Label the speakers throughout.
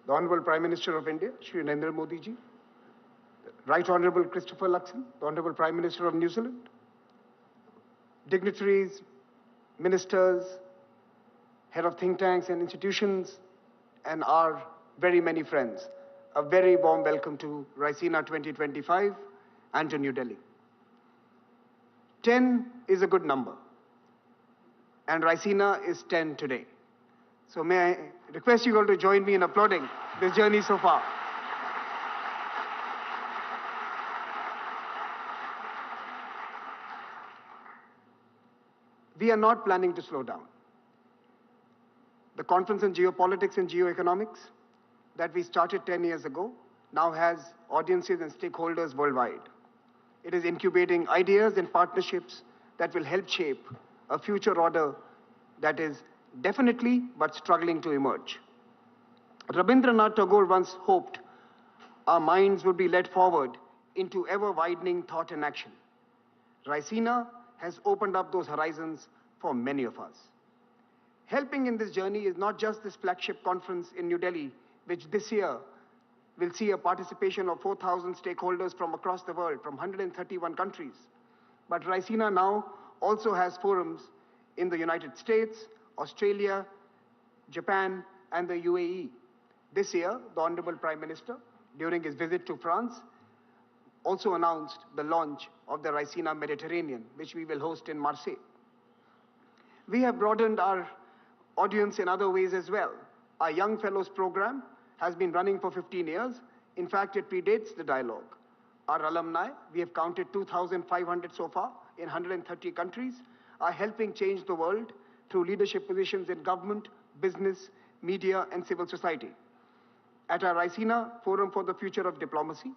Speaker 1: the Honorable Prime Minister of India, Shri Narendra Modi ji, Right Honorable Christopher Luxon, the Honorable Prime Minister of New Zealand, dignitaries, ministers, head of think tanks and institutions, and our very many friends. A very warm welcome to Raisina 2025 and to New Delhi. 10 is a good number, and Raisina is 10 today. So may I request you all to join me in applauding this journey so far. We are not planning to slow down. The Conference on Geopolitics and Geoeconomics that we started 10 years ago now has audiences and stakeholders worldwide. It is incubating ideas and partnerships that will help shape a future order that is definitely but struggling to emerge. Rabindranath Tagore once hoped our minds would be led forward into ever-widening thought and action. Raisina has opened up those horizons for many of us. Helping in this journey is not just this flagship conference in New Delhi, which this year will see a participation of 4,000 stakeholders from across the world, from 131 countries. But Raisina now also has forums in the United States, Australia, Japan, and the UAE. This year, the Honorable Prime Minister, during his visit to France, also announced the launch of the Raisina Mediterranean, which we will host in Marseille. We have broadened our audience in other ways as well. Our Young Fellows program has been running for 15 years. In fact, it predates the dialogue. Our alumni, we have counted 2,500 so far in 130 countries, are helping change the world through leadership positions in government, business, media, and civil society. At our Raisina Forum for the Future of Diplomacy,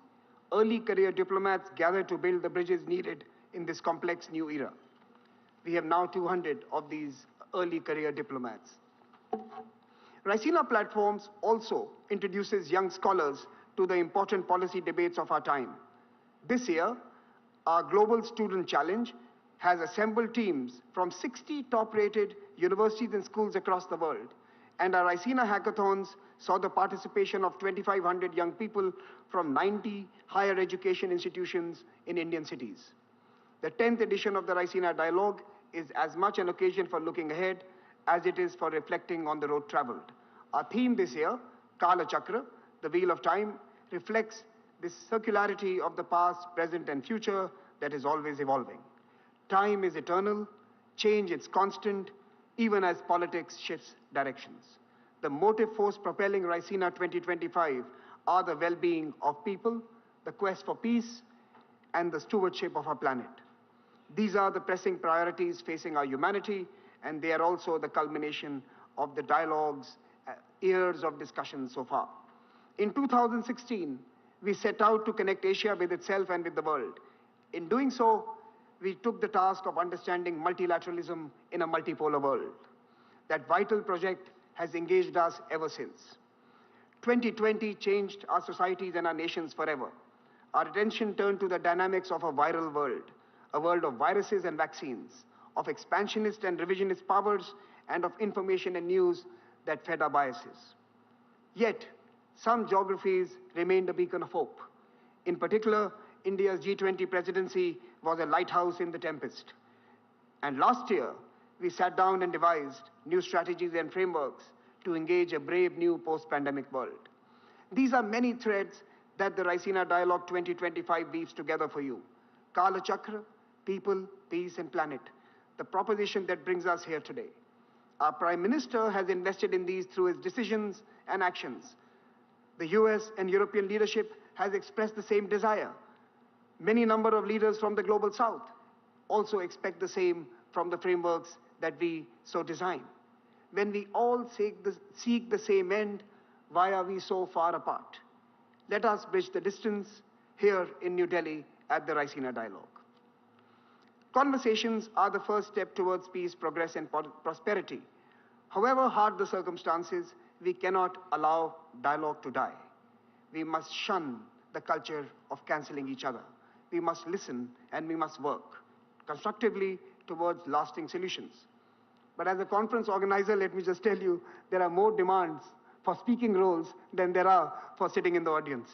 Speaker 1: early career diplomats gather to build the bridges needed in this complex new era. We have now 200 of these early career diplomats. Raisina Platforms also introduces young scholars to the important policy debates of our time. This year, our Global Student Challenge has assembled teams from 60 top-rated universities and schools across the world. And our Raisina Hackathons saw the participation of 2,500 young people from 90 higher education institutions in Indian cities. The 10th edition of the Raisina Dialogue is as much an occasion for looking ahead as it is for reflecting on the road traveled. Our theme this year, Kala Chakra, the Wheel of Time, reflects this circularity of the past, present, and future that is always evolving. Time is eternal, change is constant, even as politics shifts directions. The motive force propelling Raisina 2025 are the well-being of people, the quest for peace, and the stewardship of our planet. These are the pressing priorities facing our humanity, and they are also the culmination of the dialogues, years of discussion so far. In 2016, we set out to connect Asia with itself and with the world. In doing so, we took the task of understanding multilateralism in a multipolar world. That vital project has engaged us ever since. 2020 changed our societies and our nations forever. Our attention turned to the dynamics of a viral world, a world of viruses and vaccines, of expansionist and revisionist powers, and of information and news that fed our biases. Yet, some geographies remained a beacon of hope. In particular, India's G20 presidency was a lighthouse in the tempest. And last year, we sat down and devised new strategies and frameworks to engage a brave new post-pandemic world. These are many threads that the Raisina Dialogue 2025 weaves together for you. Kala Chakra, people, peace, and planet, the proposition that brings us here today. Our Prime Minister has invested in these through his decisions and actions. The US and European leadership has expressed the same desire. Many number of leaders from the Global South also expect the same from the frameworks that we so design. When we all seek the same end, why are we so far apart? Let us bridge the distance here in New Delhi at the Raisina Dialogue. Conversations are the first step towards peace, progress, and prosperity. However hard the circumstances, we cannot allow dialogue to die. We must shun the culture of cancelling each other. We must listen and we must work constructively towards lasting solutions. But as a conference organizer, let me just tell you, there are more demands for speaking roles than there are for sitting in the audience.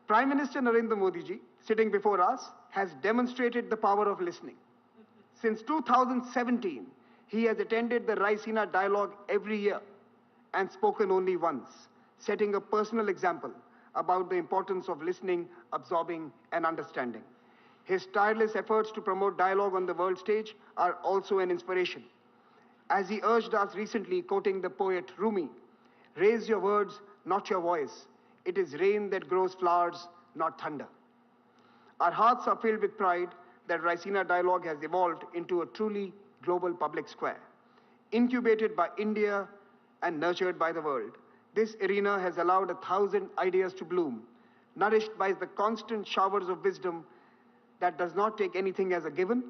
Speaker 1: Prime Minister Narendra Modi ji, sitting before us, has demonstrated the power of listening. Since 2017, he has attended the Raisina Dialogue every year and spoken only once, setting a personal example about the importance of listening, absorbing, and understanding. His tireless efforts to promote dialogue on the world stage are also an inspiration. As he urged us recently, quoting the poet Rumi, "Raise your words, not your voice. It is rain that grows flowers, not thunder." Our hearts are filled with pride that Raisina Dialogue has evolved into a truly global public square. Incubated by India and nurtured by the world, this arena has allowed 1,000 ideas to bloom, nourished by the constant showers of wisdom that does not take anything as a given,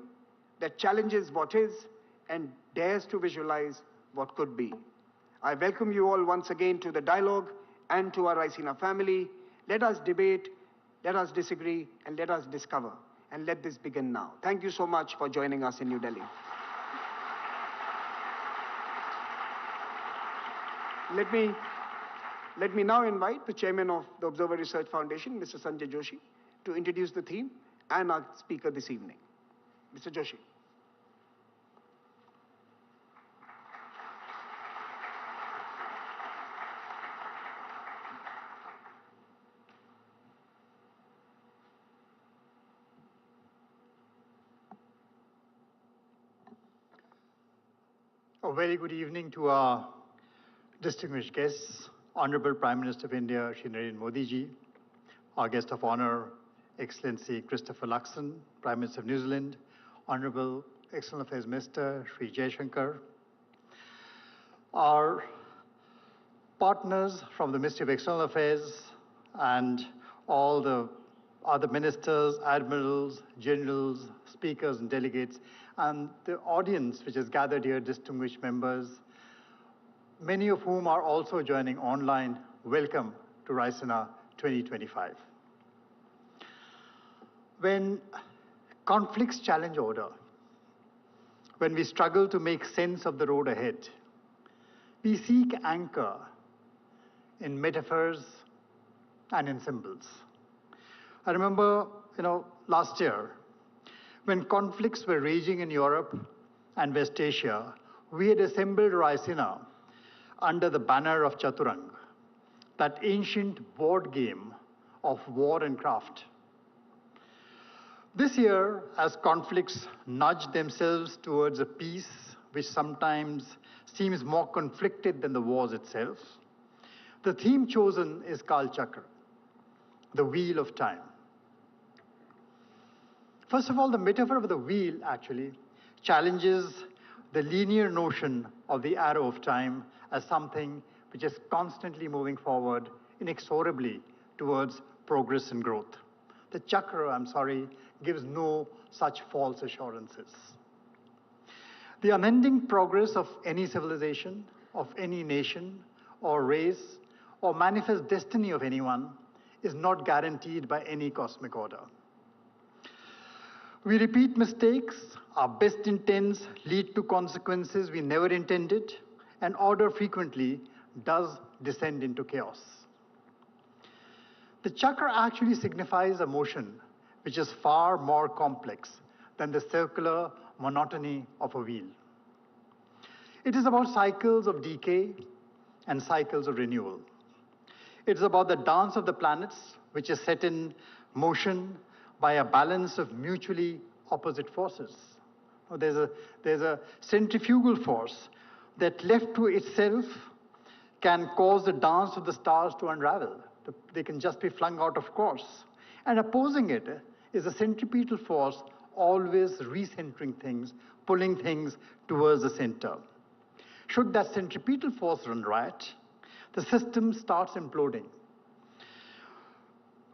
Speaker 1: that challenges what is, and dares to visualize what could be. I welcome you all once again to the dialogue and to our Raisina family. Let us debate, let us disagree, and let us discover. And let this begin now. Thank you so much for joining us in New Delhi. Let me now invite the chairman of the Observer Research Foundation, Mr. Sanjay Joshi, to introduce the theme and our speaker this evening. Mr. Joshi.
Speaker 2: A very good evening to our distinguished guests, Honorable Prime Minister of India, Shri Narendra Modi ji, our guest of honor, Excellency Christopher Luxon, Prime Minister of New Zealand, Honorable External Affairs Minister, Shri Jaishankar, our partners from the Ministry of External Affairs, and all the other ministers, admirals, generals, speakers, and delegates, and the audience which is gathered here, distinguished members, many of whom are also joining online. Welcome to Raisina 2025. When conflicts challenge order, when we struggle to make sense of the road ahead, we seek anchor in metaphors and in symbols. I remember, last year, when conflicts were raging in Europe and West Asia, we had assembled Raisina under the banner of Chaturang, that ancient board game of war and craft. This year, as conflicts nudge themselves towards a peace which sometimes seems more conflicted than the wars itself, the theme chosen is Kal Chakra, the wheel of time. First of all, the metaphor of the wheel actually challenges the linear notion of the arrow of time as something which is constantly moving forward inexorably towards progress and growth. The chakra, gives no such false assurances. The unending progress of any civilization, of any nation or race, or manifest destiny of anyone is not guaranteed by any cosmic order. We repeat mistakes, our best intents lead to consequences we never intended, and order frequently does descend into chaos. The chakra actually signifies a motion which is far more complex than the circular monotony of a wheel. It is about cycles of decay and cycles of renewal. It is about the dance of the planets, which is set in motion by a balance of mutually opposite forces. There's a centrifugal force that left to itself can cause the dance of the stars to unravel. They can just be flung out of course. And opposing it is a centripetal force always recentering things, pulling things towards the center. Should that centripetal force run riot, the system starts imploding,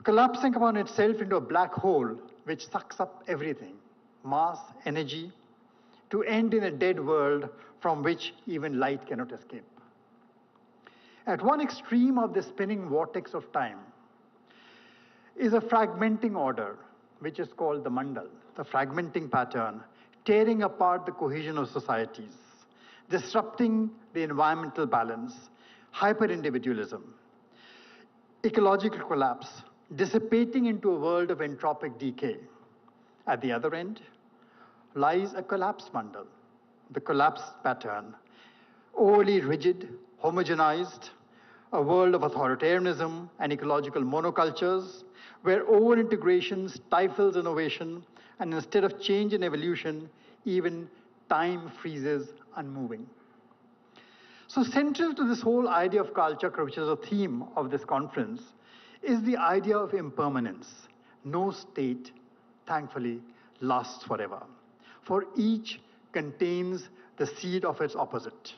Speaker 2: collapsing upon itself into a black hole which sucks up everything, mass, energy, to end in a dead world from which even light cannot escape. At one extreme of the spinning vortex of time is a fragmenting order, which is called the mandal, the fragmenting pattern, tearing apart the cohesion of societies, disrupting the environmental balance, hyper-individualism, ecological collapse, dissipating into a world of entropic decay. At the other end lies a collapse bundle, the collapse pattern, overly rigid, homogenized, a world of authoritarianism and ecological monocultures, where over-integration stifles innovation, and instead of change and evolution, even time freezes unmoving. So central to this whole idea of Kalchakra, which is a theme of this conference, is the idea of impermanence. No state, thankfully, lasts forever, for each contains the seed of its opposite.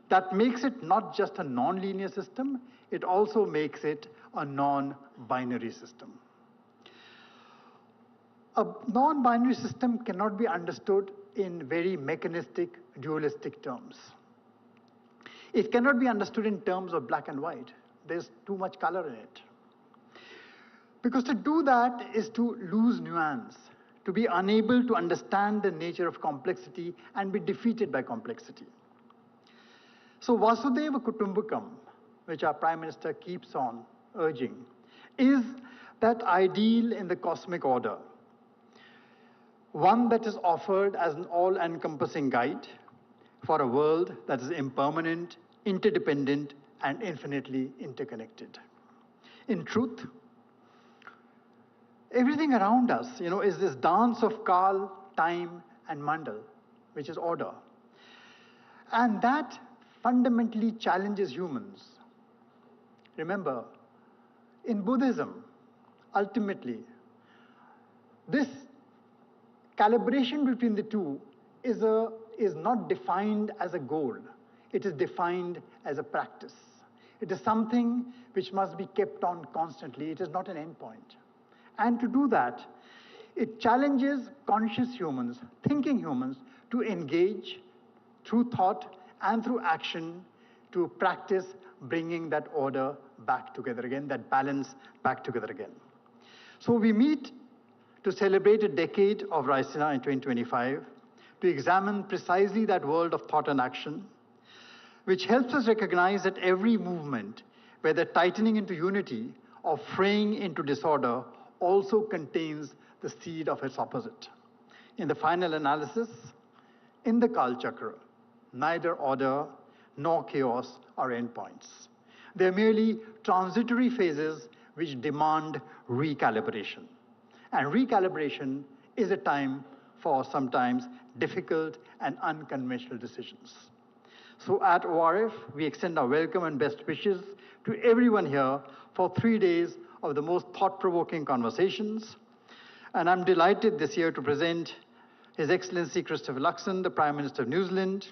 Speaker 2: That makes it not just a non-linear system, it also makes it a non-binary system. A non-binary system cannot be understood in very mechanistic, dualistic terms. It cannot be understood in terms of black and white. There's too much color in it. Because to do that is to lose nuance, to be unable to understand the nature of complexity and be defeated by complexity. So Vasudeva Kutumbakam, which our Prime Minister keeps on urging, is that ideal in the cosmic order, one that is offered as an all-encompassing guide for a world that is impermanent, interdependent, and infinitely interconnected. In truth, everything around us, is this dance of Kal, time, and Mandal, which is order. And that fundamentally challenges humans. Remember, in Buddhism, ultimately, this calibration between the two is not defined as a goal. It is defined as a practice. It is something which must be kept on constantly. It is not an endpoint. And to do that, it challenges conscious humans, thinking humans, to engage through thought and through action to practice bringing that order back together again, that balance back together again. So we meet to celebrate a decade of Raisina in 2025, to examine precisely that world of thought and action, which helps us recognize that every movement, whether tightening into unity or fraying into disorder, also contains the seed of its opposite. In the final analysis, in the Kalchakra, neither order nor chaos are endpoints. They're merely transitory phases which demand recalibration. And recalibration is a time for sometimes difficult and unconventional decisions. So at ORF, we extend our welcome and best wishes to everyone here for 3 days of the most thought-provoking conversations. And I'm delighted this year to present His Excellency Christopher Luxon, the Prime Minister of New Zealand.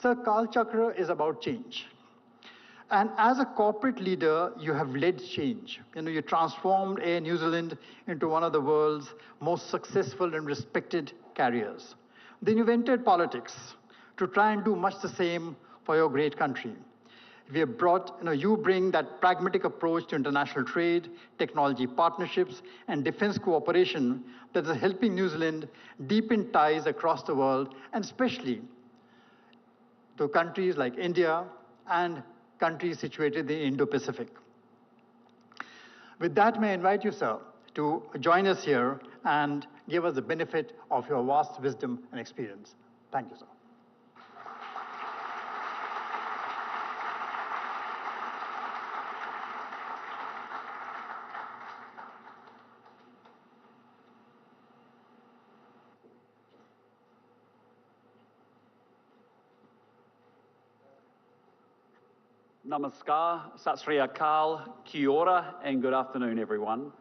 Speaker 2: Sir, Kalchakra is about change. And as a corporate leader, you have led change. You transformed Air New Zealand into one of the world's most successful and respected carriers. Then you've entered politics to try and do much the same for your great country. We have brought, you bring that pragmatic approach to international trade, technology partnerships, and defense cooperation that is helping New Zealand deepen ties across the world, and especially to countries like India and countries situated in the Indo-Pacific. With that, may I invite you, sir, to join us here and give us the benefit of your vast wisdom and experience. Thank you, sir.
Speaker 3: Namaskar, Sat Sri Akal, Kia ora, and good afternoon, everyone.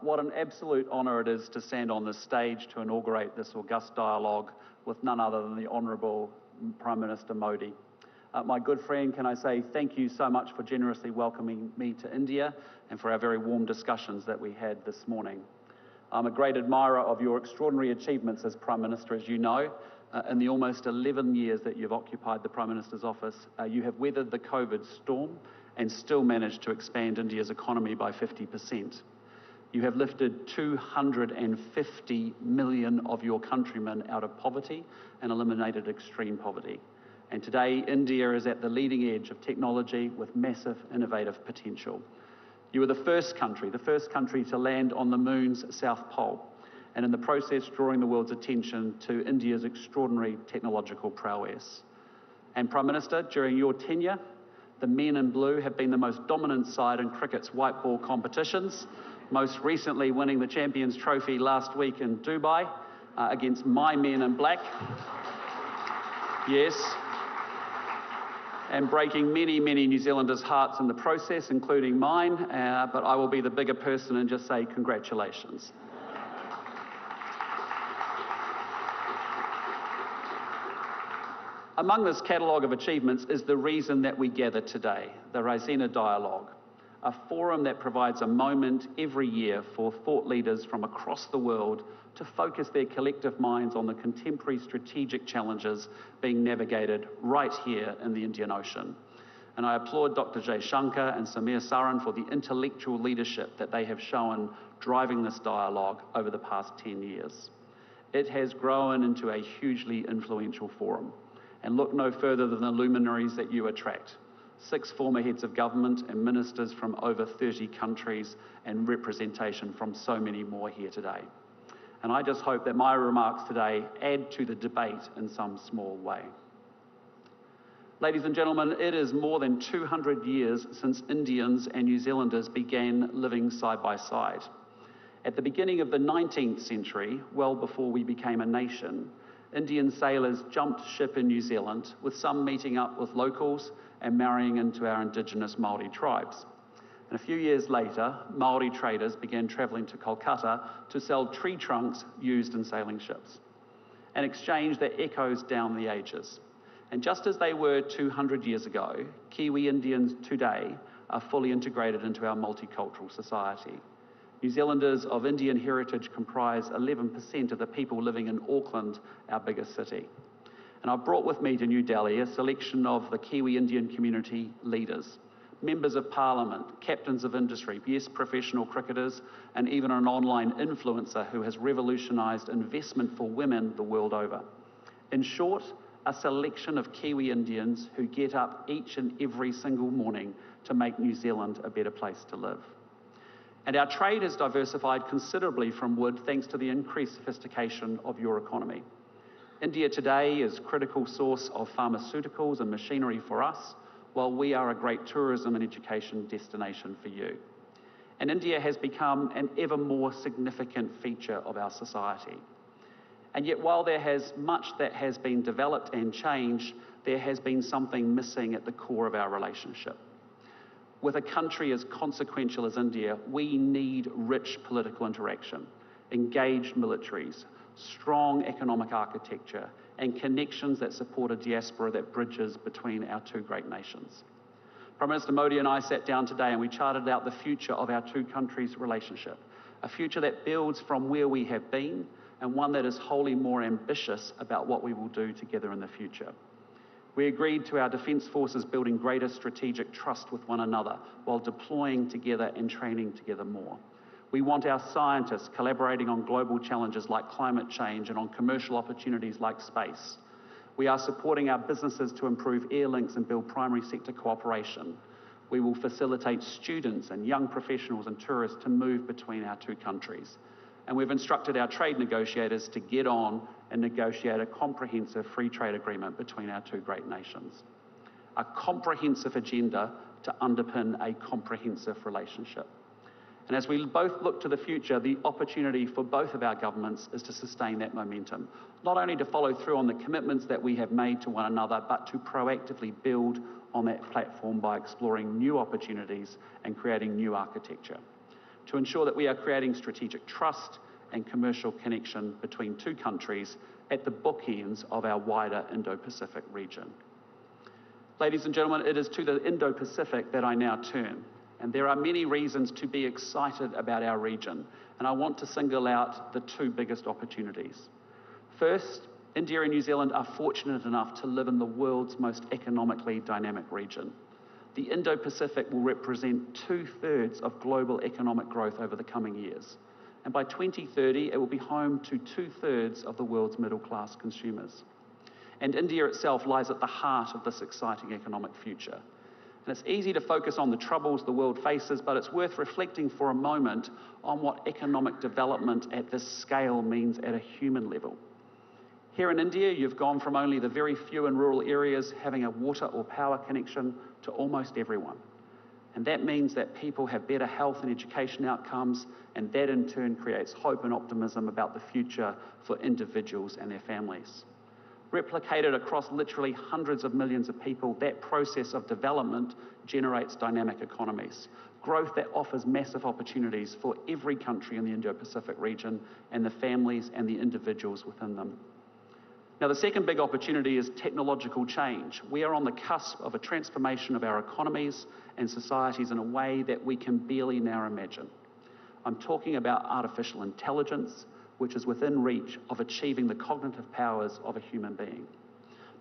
Speaker 3: What an absolute honour it is to stand on this stage to inaugurate this august dialogue with none other than the Honourable Prime Minister Modi. My good friend, can I say thank you so much for generously welcoming me to India and for our very warm discussions that we had this morning. I'm a great admirer of your extraordinary achievements as Prime Minister, as you know. In the almost 11 years that you've occupied the Prime Minister's office, you have weathered the COVID storm and still managed to expand India's economy by 50%. You have lifted 250 million of your countrymen out of poverty and eliminated extreme poverty. And today, India is at the leading edge of technology with massive innovative potential. You were the first country to land on the moon's south pole, and in the process drawing the world's attention to India's extraordinary technological prowess. And Prime Minister, during your tenure, the men in blue have been the most dominant side in cricket's white ball competitions, most recently winning the Champions Trophy last week in Dubai against my men in black. Yes. And breaking many, many New Zealanders' hearts in the process, including mine, but I will be the bigger person and just say congratulations. Among this catalogue of achievements is the reason that we gather today, the Raisina Dialogue, a forum that provides a moment every year for thought leaders from across the world to focus their collective minds on the contemporary strategic challenges being navigated right here in the Indian Ocean. And I applaud Dr. Jay Shankar and Samir Saran for the intellectual leadership that they have shown driving this dialogue over the past 10 years. It has grown into a hugely influential forum. And look no further than the luminaries that you attract. 6 former heads of government and ministers from over 30 countries and representation from so many more here today. And I just hope that my remarks today add to the debate in some small way. Ladies and gentlemen, it is more than 200 years since Indians and New Zealanders began living side by side. At the beginning of the 19th century, well before we became a nation, Indian sailors jumped ship in New Zealand, with some meeting up with locals and marrying into our indigenous Māori tribes. And a few years later, Māori traders began travelling to Kolkata to sell tree trunks used in sailing ships, an exchange that echoes down the ages. And just as they were 200 years ago, Kiwi Indians today are fully integrated into our multicultural society. New Zealanders of Indian heritage comprise 11% of the people living in Auckland, our biggest city. And I've brought with me to New Delhi a selection of the Kiwi Indian community leaders, members of parliament, captains of industry, yes, professional cricketers, and even an online influencer who has revolutionised investment for women the world over. In short, a selection of Kiwi Indians who get up each and every single morning to make New Zealand a better place to live. And our trade has diversified considerably from wood thanks to the increased sophistication of your economy. India today is a critical source of pharmaceuticals and machinery for us, while we are a great tourism and education destination for you. And India has become an ever more significant feature of our society. And yet, while there has much that has been developed and changed, there has been something missing at the core of our relationship. With a country as consequential as India, we need rich political interaction, engaged militaries, strong economic architecture, and connections that support a diaspora that bridges between our two great nations. Prime Minister Modi and I sat down today and we charted out the future of our two countries' relationship, a future that builds from where we have been and one that is wholly more ambitious about what we will do together in the future. We agreed to our defence forces building greater strategic trust with one another while deploying together and training together more. We want our scientists collaborating on global challenges like climate change and on commercial opportunities like space. We are supporting our businesses to improve air links and build primary sector cooperation. We will facilitate students and young professionals and tourists to move between our two countries. And we've instructed our trade negotiators to get on and negotiate a comprehensive free trade agreement between our two great nations. A comprehensive agenda to underpin a comprehensive relationship. And as we both look to the future, the opportunity for both of our governments is to sustain that momentum, not only to follow through on the commitments that we have made to one another, but to proactively build on that platform by exploring new opportunities and creating new architecture, to ensure that we are creating strategic trust and commercial connection between two countries at the bookends of our wider Indo-Pacific region. Ladies and gentlemen, it is to the Indo-Pacific that I now turn. And there are many reasons to be excited about our region, and I want to single out the two biggest opportunities. First, India and New Zealand are fortunate enough to live in the world's most economically dynamic region. The Indo-Pacific will represent 2/3 of global economic growth over the coming years. And by 2030, it will be home to 2/3 of the world's middle-class consumers. And India itself lies at the heart of this exciting economic future. And it's easy to focus on the troubles the world faces, but it's worth reflecting for a moment on what economic development at this scale means at a human level. Here in India, you've gone from only the very few in rural areas having a water or power connection to almost everyone. And that means that people have better health and education outcomes, and that in turn creates hope and optimism about the future for individuals and their families. Replicated across literally hundreds of millions of people, that process of development generates dynamic economies. Growth that offers massive opportunities for every country in the Indo-Pacific region and the families and the individuals within them. Now, the second big opportunity is technological change. We are on the cusp of a transformation of our economies and societies in a way that we can barely now imagine. I'm talking about artificial intelligence, which is within reach of achieving the cognitive powers of a human being.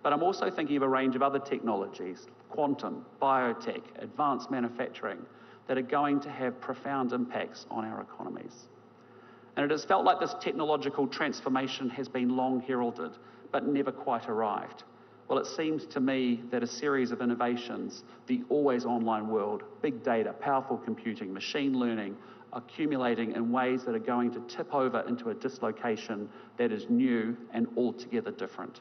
Speaker 3: But I'm also thinking of a range of other technologies, quantum, biotech, advanced manufacturing, that are going to have profound impacts on our economies. And it has felt like this technological transformation has been long heralded, but never quite arrived. Well, it seems to me that a series of innovations, the always online world, big data, powerful computing, machine learning, accumulating in ways that are going to tip over into a dislocation that is new and altogether different.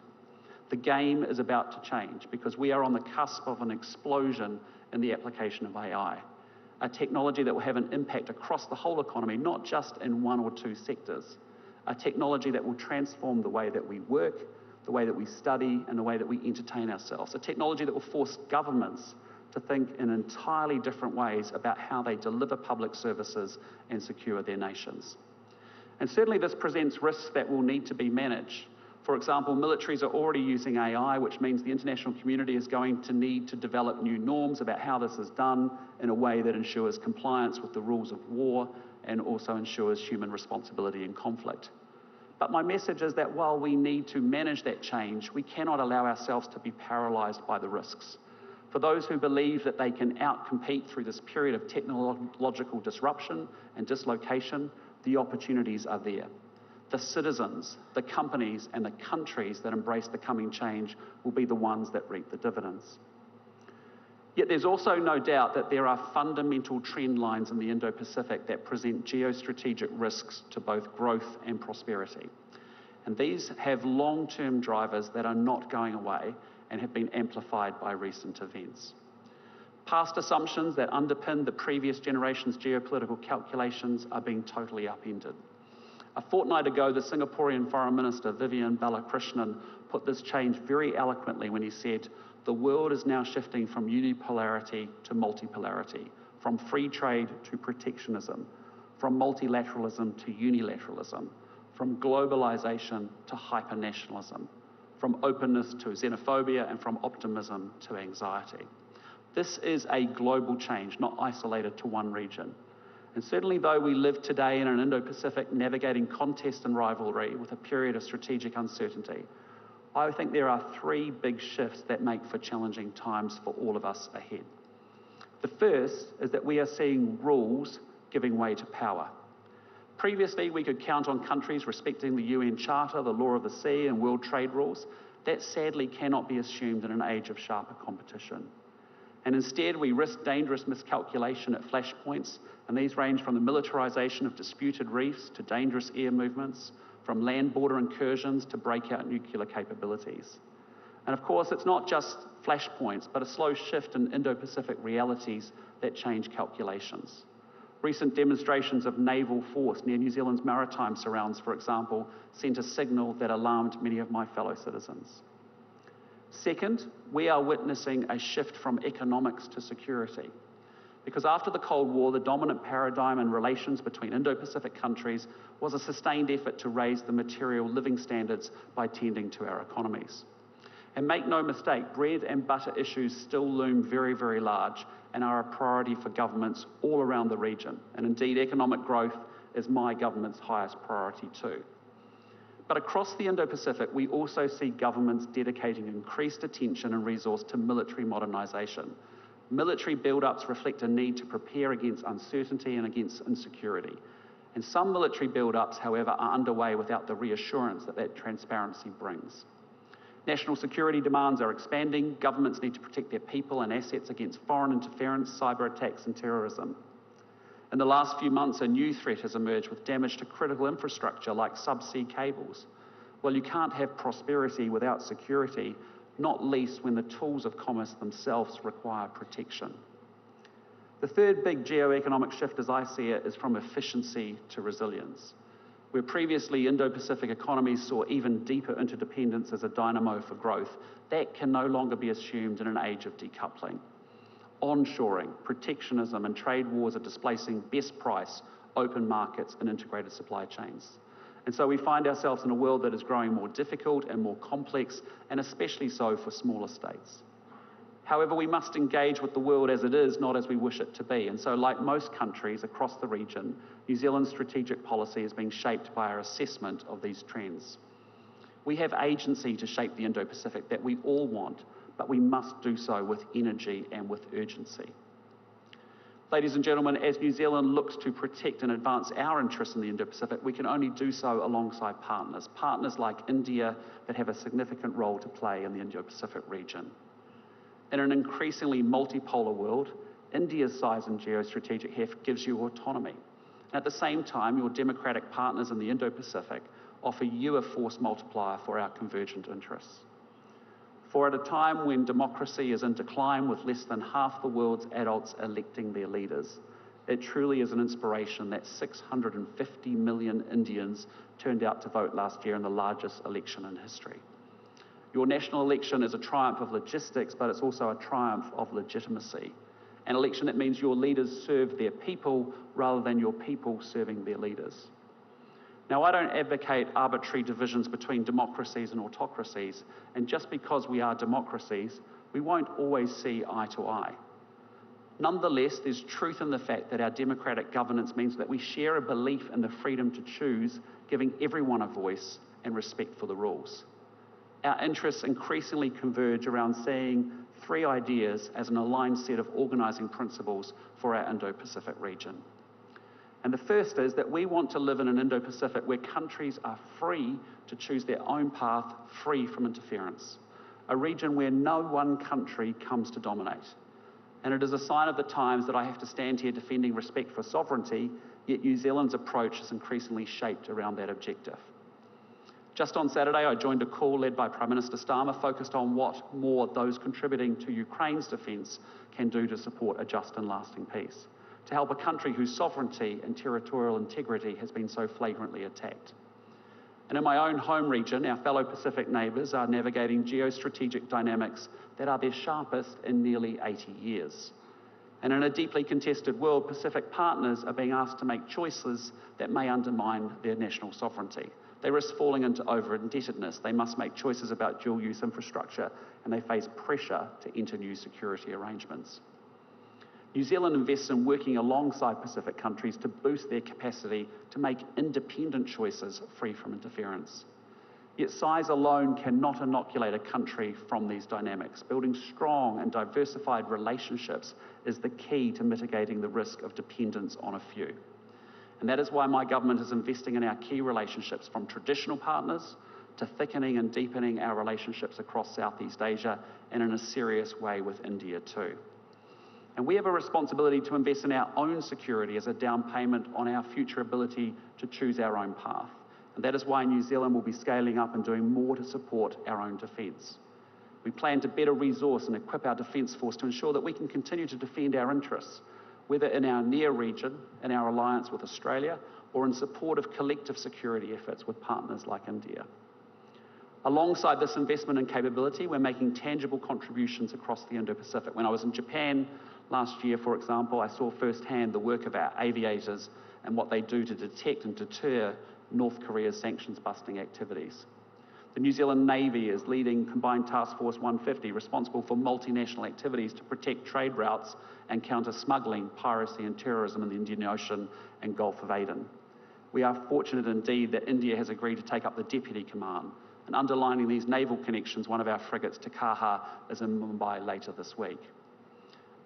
Speaker 3: The game is about to change because we are on the cusp of an explosion in the application of AI, a technology that will have an impact across the whole economy, not just in one or two sectors, a technology that will transform the way that we work, the way that we study, and the way that we entertain ourselves, a technology that will force governments to think in entirely different ways about how they deliver public services and secure their nations. And certainly this presents risks that will need to be managed. For example, militaries are already using AI, which means the international community is going to need to develop new norms about how this is done in a way that ensures compliance with the rules of war and also ensures human responsibility in conflict. But my message is that while we need to manage that change, we cannot allow ourselves to be paralyzed by the risks. For those who believe that they can outcompete through this period of technological disruption and dislocation, the opportunities are there. The citizens, the companies, and the countries that embrace the coming change will be the ones that reap the dividends. Yet there's also no doubt that there are fundamental trend lines in the Indo-Pacific that present geostrategic risks to both growth and prosperity. And these have long-term drivers that are not going away and have been amplified by recent events. Past assumptions that underpin the previous generation's geopolitical calculations are being totally upended. A fortnight ago, the Singaporean Foreign Minister, Vivian Balakrishnan, put this change very eloquently when he said, "The world is now shifting from unipolarity to multipolarity, from free trade to protectionism, from multilateralism to unilateralism, from globalization to hypernationalism, from openness to xenophobia, and from optimism to anxiety." This is a global change, not isolated to one region. And certainly though we live today in an Indo-Pacific navigating contest and rivalry with a period of strategic uncertainty, I think there are three big shifts that make for challenging times for all of us ahead. The first is that we are seeing rules giving way to power. Previously, we could count on countries respecting the UN Charter, the law of the sea, and world trade rules. That sadly cannot be assumed in an age of sharper competition. And instead, we risk dangerous miscalculation at flashpoints, and these range from the militarization of disputed reefs to dangerous air movements, from land border incursions to breakout nuclear capabilities. And of course, it's not just flashpoints, but a slow shift in Indo-Pacific realities that change calculations. Recent demonstrations of naval force near New Zealand's maritime surrounds, for example, sent a signal that alarmed many of my fellow citizens. Second, we are witnessing a shift from economics to security. Because after the Cold War, the dominant paradigm in relations between Indo-Pacific countries was a sustained effort to raise the material living standards by tending to our economies. And make no mistake, bread and butter issues still loom very, very large and are a priority for governments all around the region. And indeed, economic growth is my government's highest priority too. But across the Indo-Pacific, we also see governments dedicating increased attention and resource to military modernisation. Military build-ups reflect a need to prepare against uncertainty and against insecurity. And some military build-ups, however, are underway without the reassurance that that transparency brings. National security demands are expanding. Governments need to protect their people and assets against foreign interference, cyber attacks and terrorism. In the last few months, a new threat has emerged with damage to critical infrastructure like subsea cables. Well, you can't have prosperity without security, not least when the tools of commerce themselves require protection. The third big geo-economic shift, as I see it, is from efficiency to resilience. Where previously Indo-Pacific economies saw even deeper interdependence as a dynamo for growth, that can no longer be assumed in an age of decoupling. Onshoring, protectionism and trade wars are displacing best price, open markets and integrated supply chains. And so we find ourselves in a world that is growing more difficult and more complex, and especially so for smaller states. However, we must engage with the world as it is, not as we wish it to be. And so, like most countries across the region, New Zealand's strategic policy is being shaped by our assessment of these trends. We have agency to shape the Indo-Pacific that we all want, but we must do so with energy and with urgency. Ladies and gentlemen, as New Zealand looks to protect and advance our interests in the Indo-Pacific, we can only do so alongside partners like India that have a significant role to play in the Indo-Pacific region. In an increasingly multipolar world, India's size and geostrategic heft gives you autonomy. At the same time, your democratic partners in the Indo-Pacific offer you a force multiplier for our convergent interests. For at a time when democracy is in decline with less than half the world's adults electing their leaders, it truly is an inspiration that 650 million Indians turned out to vote last year in the largest election in history. Your national election is a triumph of logistics, but it's also a triumph of legitimacy. An election that means your leaders serve their people rather than your people serving their leaders. Now, I don't advocate arbitrary divisions between democracies and autocracies, and just because we are democracies, we won't always see eye to eye. Nonetheless, there's truth in the fact that our democratic governance means that we share a belief in the freedom to choose, giving everyone a voice and respect for the rules. Our interests increasingly converge around seeing three ideas as an aligned set of organising principles for our Indo-Pacific region. And the first is that we want to live in an Indo-Pacific where countries are free to choose their own path, free from interference. A region where no one country comes to dominate. And it is a sign of the times that I have to stand here defending respect for sovereignty, yet New Zealand's approach is increasingly shaped around that objective. Just on Saturday, I joined a call led by Prime Minister Starmer focused on what more those contributing to Ukraine's defence can do to support a just and lasting peace, to help a country whose sovereignty and territorial integrity has been so flagrantly attacked. And in my own home region, our fellow Pacific neighbours are navigating geostrategic dynamics that are their sharpest in nearly 80 years. And in a deeply contested world, Pacific partners are being asked to make choices that may undermine their national sovereignty. They risk falling into over-indebtedness. They must make choices about dual-use infrastructure, and they face pressure to enter new security arrangements. New Zealand invests in working alongside Pacific countries to boost their capacity to make independent choices free from interference. Yet size alone cannot inoculate a country from these dynamics. Building strong and diversified relationships is the key to mitigating the risk of dependence on a few. And that is why my government is investing in our key relationships, from traditional partners to thickening and deepening our relationships across Southeast Asia, and in a serious way with India too. And we have a responsibility to invest in our own security as a down payment on our future ability to choose our own path. And that is why New Zealand will be scaling up and doing more to support our own defence. We plan to better resource and equip our defence force to ensure that we can continue to defend our interests, whether in our near region, in our alliance with Australia, or in support of collective security efforts with partners like India. Alongside this investment in capability, we're making tangible contributions across the Indo-Pacific. When I was in Japan last year, for example, I saw firsthand the work of our aviators and what they do to detect and deter North Korea's sanctions-busting activities. The New Zealand Navy is leading Combined Task Force 150, responsible for multinational activities to protect trade routes and counter smuggling, piracy and terrorism in the Indian Ocean and Gulf of Aden. We are fortunate indeed that India has agreed to take up the deputy command. And underlining these naval connections, one of our frigates, Takaha, is in Mumbai later this week.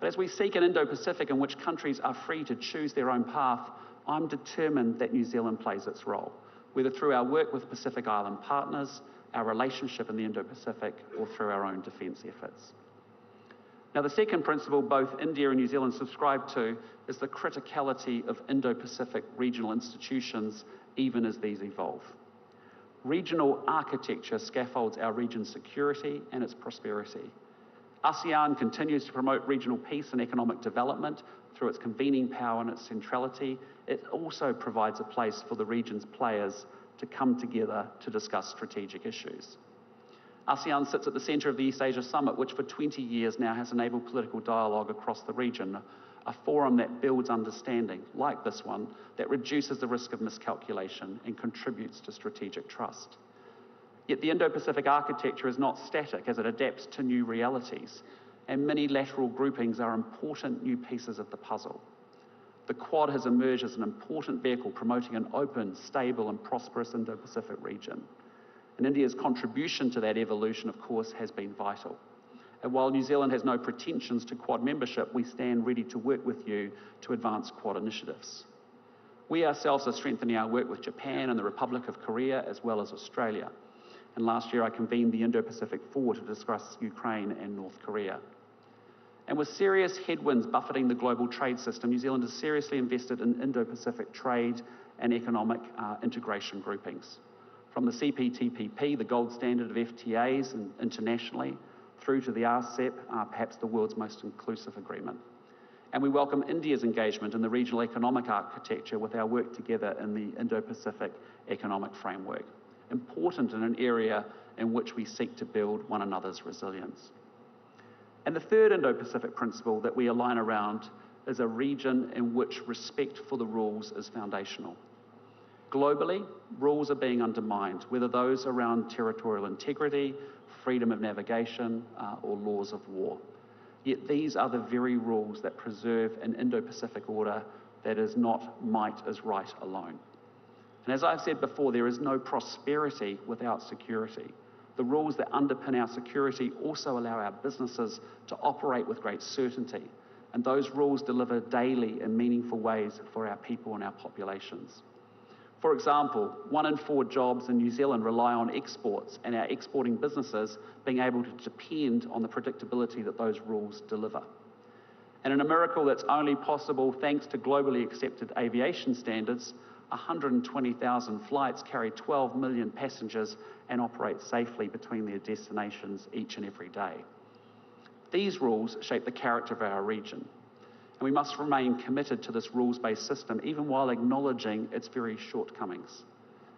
Speaker 3: But as we seek an Indo-Pacific in which countries are free to choose their own path, I'm determined that New Zealand plays its role, whether through our work with Pacific Island partners, our relationship in the Indo-Pacific, or through our own defence efforts. Now, the second principle both India and New Zealand subscribe to is the criticality of Indo-Pacific regional institutions, even as these evolve. Regional architecture scaffolds our region's security and its prosperity. ASEAN continues to promote regional peace and economic development through its convening power and its centrality. It also provides a place for the region's players to come together to discuss strategic issues. ASEAN sits at the centre of the East Asia Summit, which for 20 years now has enabled political dialogue across the region, a forum that builds understanding, like this one, that reduces the risk of miscalculation and contributes to strategic trust. Yet the Indo-Pacific architecture is not static as it adapts to new realities, and many-lateral groupings are important new pieces of the puzzle. The Quad has emerged as an important vehicle promoting an open, stable and prosperous Indo-Pacific region. And India's contribution to that evolution, of course, has been vital. And while New Zealand has no pretensions to Quad membership, we stand ready to work with you to advance Quad initiatives. We ourselves are strengthening our work with Japan and the Republic of Korea, as well as Australia. And last year I convened the Indo-Pacific Four to discuss Ukraine and North Korea. And with serious headwinds buffeting the global trade system, New Zealand has seriously invested in Indo-Pacific trade and economic integration groupings. From the CPTPP, the gold standard of FTAs internationally, through to the RCEP, perhaps the world's most inclusive agreement. And we welcome India's engagement in the regional economic architecture with our work together in the Indo-Pacific Economic Framework, important in an area in which we seek to build one another's resilience. And the third Indo-Pacific principle that we align around is a region in which respect for the rules is foundational. Globally, rules are being undermined, whether those around territorial integrity, freedom of navigation, or laws of war. Yet these are the very rules that preserve an Indo-Pacific order that is not might is right alone. And as I've said before, there is no prosperity without security. The rules that underpin our security also allow our businesses to operate with great certainty, and those rules deliver daily in meaningful ways for our people and our populations. For example, 1 in 4 jobs in New Zealand rely on exports, and our exporting businesses being able to depend on the predictability that those rules deliver. And in a miracle that's only possible thanks to globally accepted aviation standards, 120,000 flights carry 12 million passengers and operate safely between their destinations each and every day. These rules shape the character of our region. And we must remain committed to this rules-based system, even while acknowledging its very shortcomings.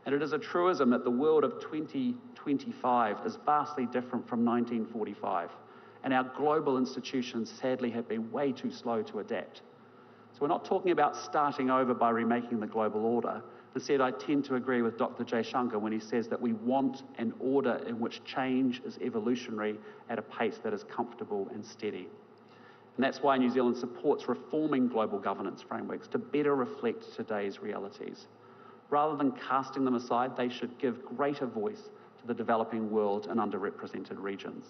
Speaker 3: And it is a truism that the world of 2025 is vastly different from 1945, and our global institutions sadly have been way too slow to adapt. So we're not talking about starting over by remaking the global order. Instead, I tend to agree with Dr. Jaishankar when he says that we want an order in which change is evolutionary at a pace that is comfortable and steady. And that's why New Zealand supports reforming global governance frameworks to better reflect today's realities. Rather than casting them aside, they should give greater voice to the developing world and underrepresented regions.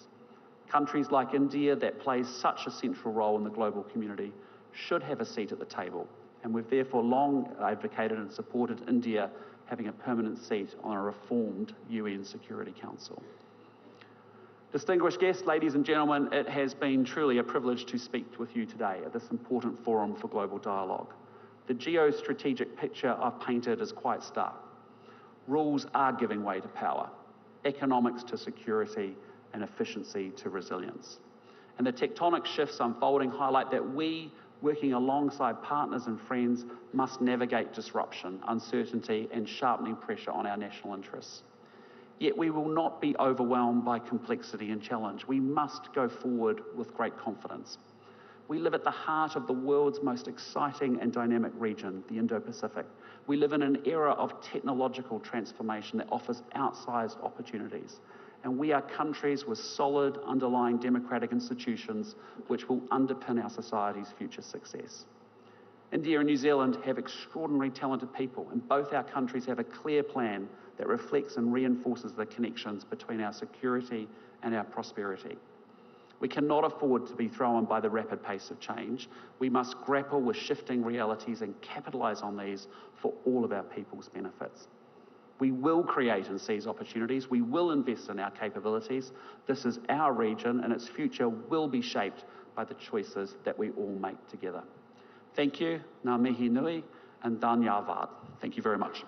Speaker 3: Countries like India, that plays such a central role in the global community, should have a seat at the table. And we've therefore long advocated and supported India having a permanent seat on a reformed UN Security Council. Distinguished guests, ladies and gentlemen, it has been truly a privilege to speak with you today at this important forum for global dialogue. The geostrategic picture I've painted is quite stark. Rules are giving way to power, economics to security, and efficiency to resilience. And the tectonic shifts unfolding highlight that we, working alongside partners and friends, must navigate disruption, uncertainty, and sharpening pressure on our national interests. Yet we will not be overwhelmed by complexity and challenge. We must go forward with great confidence. We live at the heart of the world's most exciting and dynamic region, the Indo-Pacific. We live in an era of technological transformation that offers outsized opportunities. And we are countries with solid underlying democratic institutions which will underpin our society's future success. India and New Zealand have extraordinarily talented people, and both our countries have a clear plan that reflects and reinforces the connections between our security and our prosperity. We cannot afford to be thrown by the rapid pace of change. We must grapple with shifting realities and capitalise on these for all of our people's benefits. We will create and seize opportunities. We will invest in our capabilities. This is our region, and its future will be shaped by the choices that we all make together. Thank you, ngā mihi nui, and dhanyavad. Thank you very much.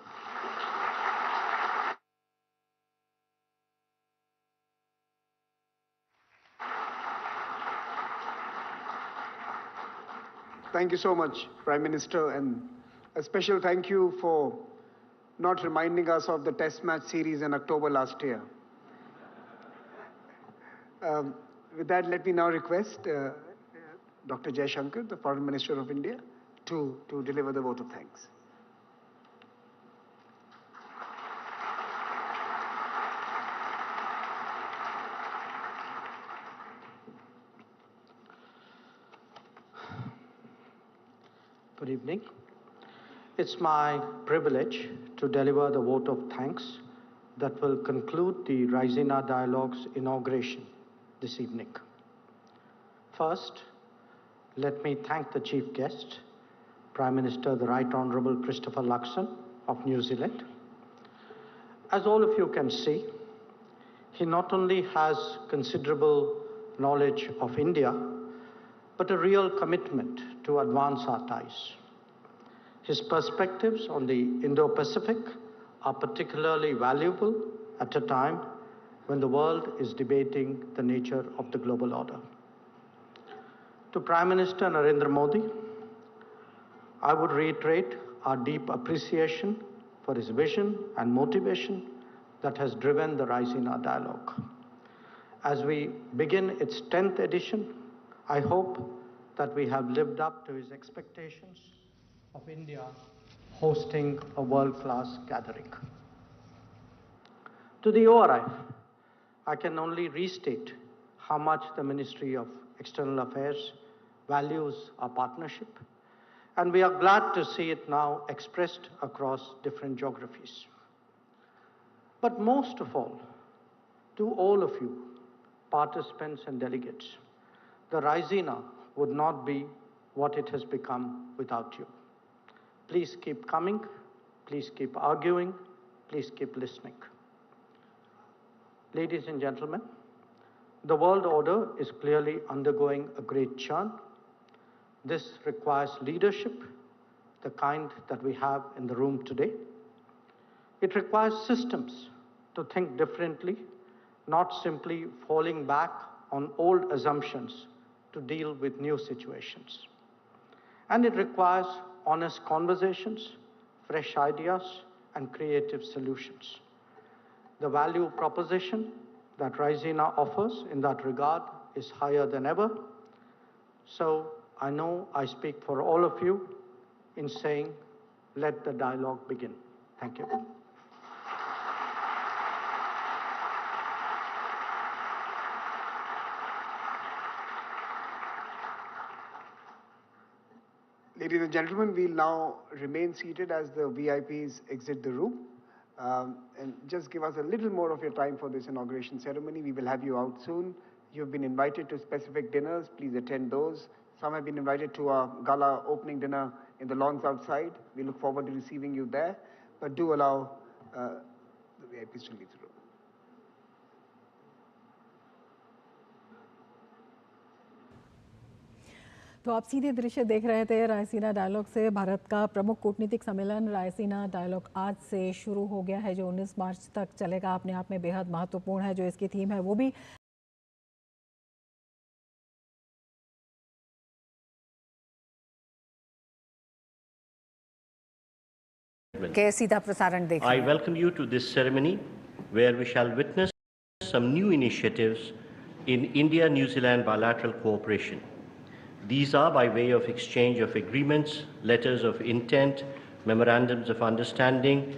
Speaker 1: Thank you so much, Prime Minister, and a special thank you for not reminding us of the Test match series in October last year. With that, let me now request Dr. Jaishankar, the Foreign Minister of India, to deliver the vote of thanks.
Speaker 4: Good evening. It's my privilege to deliver the vote of thanks that will conclude the Raisina Dialogue's inauguration this evening. First, let me thank the chief guest, Prime Minister the Right Honourable Christopher Luxon of New Zealand. As all of you can see, he not only has considerable knowledge of India, but a real commitment to advance our ties. His perspectives on the Indo-Pacific are particularly valuable at a time when the world is debating the nature of the global order. To Prime Minister Narendra Modi, I would reiterate our deep appreciation for his vision and motivation that has driven the Raisina Dialogue. As we begin its 10th edition, I hope that we have lived up to his expectations of India hosting a world-class gathering. To the ORF, I can only restate how much the Ministry of External Affairs values our partnership, and we are glad to see it now expressed across different geographies. But most of all, to all of you, participants and delegates, the Raisina would not be what it has become without you. Please keep coming, please keep arguing, please keep listening. Ladies and gentlemen, the world order is clearly undergoing a great churn. This requires leadership, the kind that we have in the room today. It requires systems to think differently, not simply falling back on old assumptions to deal with new situations. And it requires honest conversations, fresh ideas, and creative solutions. The value proposition that Raisina offers in that regard is higher than ever. So I know I speak for all of you in saying, let the dialogue begin. Thank you.
Speaker 1: Ladies and gentlemen, we'll now remain seated as the VIPs exit the room. And just give us a little more of your time for this inauguration ceremony. We will have you out soon. You've been invited to specific dinners. Please attend those. Some have been invited to our gala opening dinner in the lawns outside. We look forward to receiving you there. But do allow the VIPs to leave the room.
Speaker 5: तो आप सीधे दृश्य देख रहे थे Raisina dialogue से। भारत का प्रमुख कूटनीतिक सम्मेलन रायसीना डायलॉग आज से शुरू हो गया है, जो 19 मार्च तक चलेगा। अपने आप में बेहद महत्वपूर्ण है। जो इसकी थीम है वो भी के सीधा प्रसारण देख।
Speaker 6: I welcome you to this ceremony where we shall witness some new initiatives in India-New Zealand bilateral cooperation. These are by way of exchange of agreements, letters of intent, memorandums of understanding,